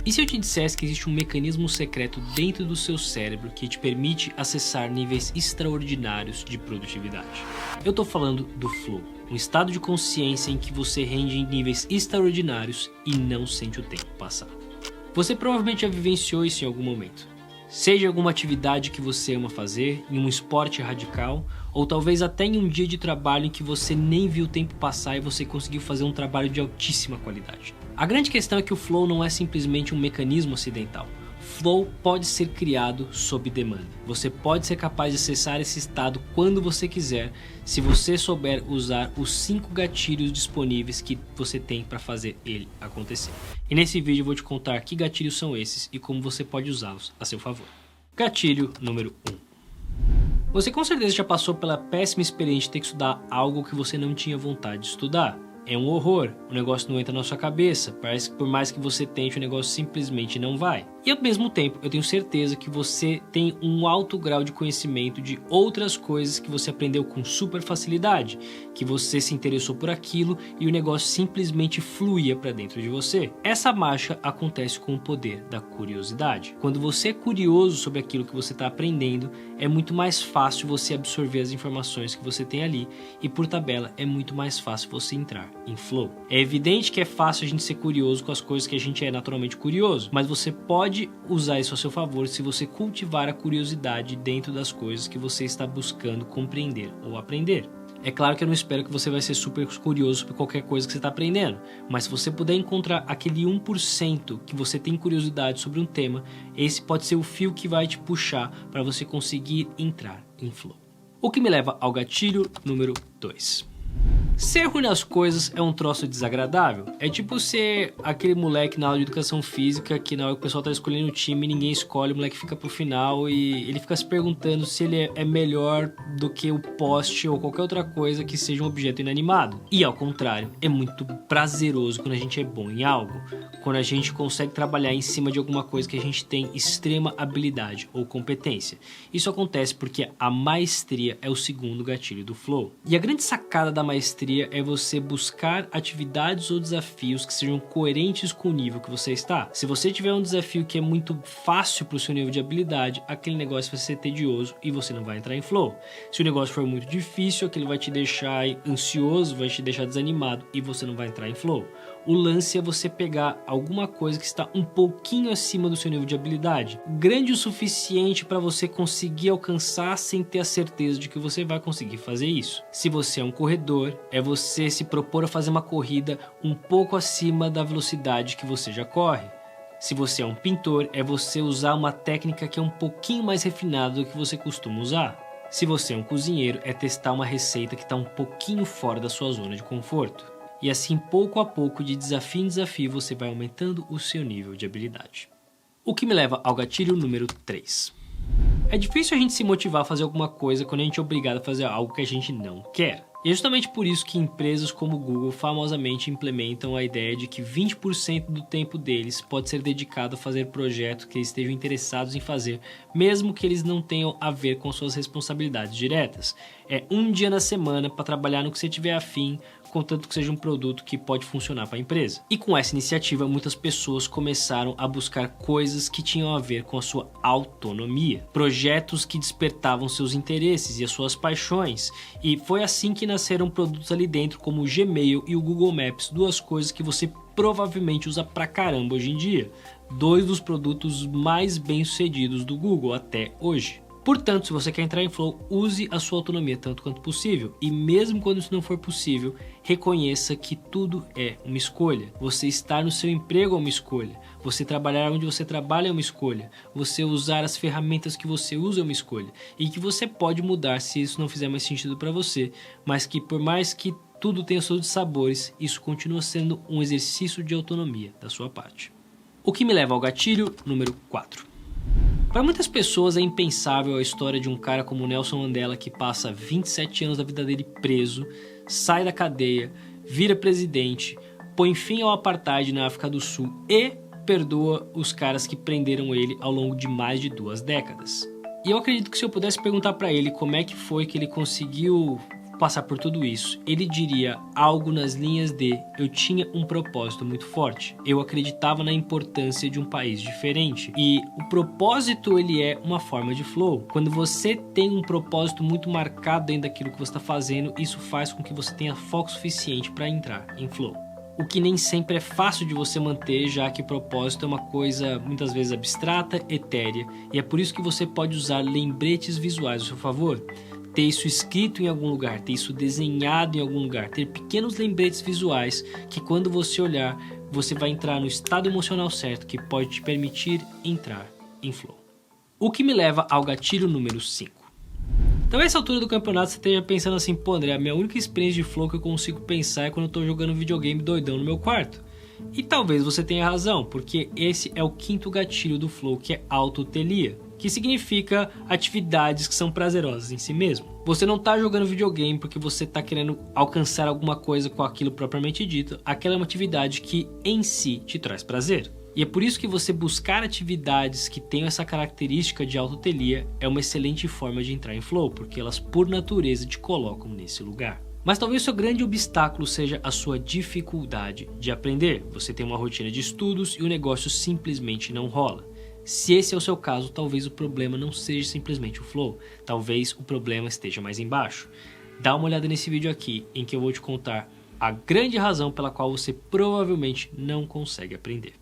E se eu te dissesse que existe um mecanismo secreto dentro do seu cérebro que te permite acessar níveis extraordinários de produtividade? Eu tô falando do flow, um estado de consciência em que você rende em níveis extraordinários e não sente o tempo passar. Você provavelmente já vivenciou isso em algum momento. Seja alguma atividade que você ama fazer, em um esporte radical, ou talvez até em um dia de trabalho em que você nem viu o tempo passar e você conseguiu fazer um trabalho de altíssima qualidade. A grande questão é que o flow não é simplesmente um mecanismo acidental. Flow pode ser criado sob demanda. Você pode ser capaz de acessar esse estado quando você quiser, se você souber usar os 5 gatilhos disponíveis que você tem para fazer ele acontecer. E nesse vídeo eu vou te contar que gatilhos são esses e como você pode usá-los a seu favor. Gatilho número 1. Você com certeza já passou pela péssima experiência de ter que estudar algo que você não tinha vontade de estudar. É um horror, o negócio não entra na sua cabeça, parece que por mais que você tente, o negócio simplesmente não vai. E ao mesmo tempo, eu tenho certeza que você tem um alto grau de conhecimento de outras coisas que você aprendeu com super facilidade, que você se interessou por aquilo e o negócio simplesmente fluía para dentro de você. Essa mágica acontece com o poder da curiosidade. Quando você é curioso sobre aquilo que você está aprendendo, é muito mais fácil você absorver as informações que você tem ali e por tabela é muito mais fácil você entrar em flow. É evidente que é fácil a gente ser curioso com as coisas que a gente é naturalmente curioso, mas você pode usar isso a seu favor se você cultivar a curiosidade dentro das coisas que você está buscando compreender ou aprender. É claro que eu não espero que você vai ser super curioso sobre qualquer coisa que você está aprendendo, mas se você puder encontrar aquele 1% que você tem curiosidade sobre um tema, esse pode ser o fio que vai te puxar para você conseguir entrar em flow. O que me leva ao gatilho número 2. Ser ruim nas coisas é um troço desagradável. É tipo ser aquele moleque na aula de educação física que na hora que o pessoal tá escolhendo o time, ninguém escolhe, o moleque fica pro final e ele fica se perguntando se ele é melhor do que o poste ou qualquer outra coisa que seja um objeto inanimado. E ao contrário, é muito prazeroso quando a gente é bom em algo, quando a gente consegue trabalhar em cima de alguma coisa que a gente tem extrema habilidade ou competência. Isso acontece porque a maestria é o segundo gatilho do flow. E a grande sacada da maestria é você buscar atividades ou desafios que sejam coerentes com o nível que você está. Se você tiver um desafio que é muito fácil para o seu nível de habilidade, aquele negócio vai ser tedioso e você não vai entrar em flow. Se o negócio for muito difícil, aquele vai te deixar ansioso, vai te deixar desanimado e você não vai entrar em flow. O lance é você pegar alguma coisa que está um pouquinho acima do seu nível de habilidade, grande o suficiente para você conseguir alcançar sem ter a certeza de que você vai conseguir fazer isso. Se você é um corredor, é você se propor a fazer uma corrida um pouco acima da velocidade que você já corre. Se você é um pintor, é você usar uma técnica que é um pouquinho mais refinada do que você costuma usar. Se você é um cozinheiro, é testar uma receita que está um pouquinho fora da sua zona de conforto. E assim, pouco a pouco, de desafio em desafio, você vai aumentando o seu nível de habilidade. O que me leva ao gatilho número 3. É difícil a gente se motivar a fazer alguma coisa quando a gente é obrigado a fazer algo que a gente não quer. E é justamente por isso que empresas como o Google famosamente implementam a ideia de que 20% do tempo deles pode ser dedicado a fazer projetos que eles estejam interessados em fazer, mesmo que eles não tenham a ver com suas responsabilidades diretas. É um dia na semana para trabalhar no que você tiver afim, contanto que seja um produto que pode funcionar para a empresa. E com essa iniciativa, muitas pessoas começaram a buscar coisas que tinham a ver com a sua autonomia, projetos que despertavam seus interesses e as suas paixões, e foi assim que nasceram produtos ali dentro como o Gmail e o Google Maps, duas coisas que você provavelmente usa pra caramba hoje em dia, 2 dos produtos mais bem sucedidos do Google até hoje. Portanto, se você quer entrar em flow, use a sua autonomia tanto quanto possível e mesmo quando isso não for possível, reconheça que tudo é uma escolha. Você estar no seu emprego é uma escolha, você trabalhar onde você trabalha é uma escolha, você usar as ferramentas que você usa é uma escolha e que você pode mudar se isso não fizer mais sentido para você, mas que por mais que tudo tenha seus sabores, isso continua sendo um exercício de autonomia da sua parte. O que me leva ao gatilho número 4. Para muitas pessoas é impensável a história de um cara como Nelson Mandela que passa 27 anos da vida dele preso, sai da cadeia, vira presidente, põe fim ao apartheid na África do Sul e perdoa os caras que prenderam ele ao longo de mais de 2 décadas. E eu acredito que se eu pudesse perguntar para ele como é que foi que ele conseguiu passar por tudo isso, ele diria algo nas linhas de: eu tinha um propósito muito forte, eu acreditava na importância de um país diferente. E o propósito, ele é uma forma de flow. Quando você tem um propósito muito marcado dentro daquilo que você está fazendo, isso faz com que você tenha foco suficiente para entrar em flow. O que nem sempre é fácil de você manter, já que propósito é uma coisa muitas vezes abstrata, etérea, e é por isso que você pode usar lembretes visuais ao seu favor. Ter isso escrito em algum lugar, ter isso desenhado em algum lugar, ter pequenos lembretes visuais que quando você olhar, você vai entrar no estado emocional certo que pode te permitir entrar em flow. O que me leva ao gatilho número 5. Então, a essa altura do campeonato, você esteja pensando assim: pô, André, a minha única experiência de flow que eu consigo pensar é quando eu tô jogando videogame doidão no meu quarto. E talvez você tenha razão, porque esse é o quinto gatilho do flow, que é autotelia, que significa atividades que são prazerosas em si mesmo. Você não tá jogando videogame porque você tá querendo alcançar alguma coisa com aquilo propriamente dito, aquela é uma atividade que em si te traz prazer. E é por isso que você buscar atividades que tenham essa característica de autotelia é uma excelente forma de entrar em flow, porque elas por natureza te colocam nesse lugar. Mas talvez o seu grande obstáculo seja a sua dificuldade de aprender. Você tem uma rotina de estudos e o negócio simplesmente não rola. Se esse é o seu caso, talvez o problema não seja simplesmente o flow, talvez o problema esteja mais embaixo. Dá uma olhada nesse vídeo aqui, em que eu vou te contar a grande razão pela qual você provavelmente não consegue aprender.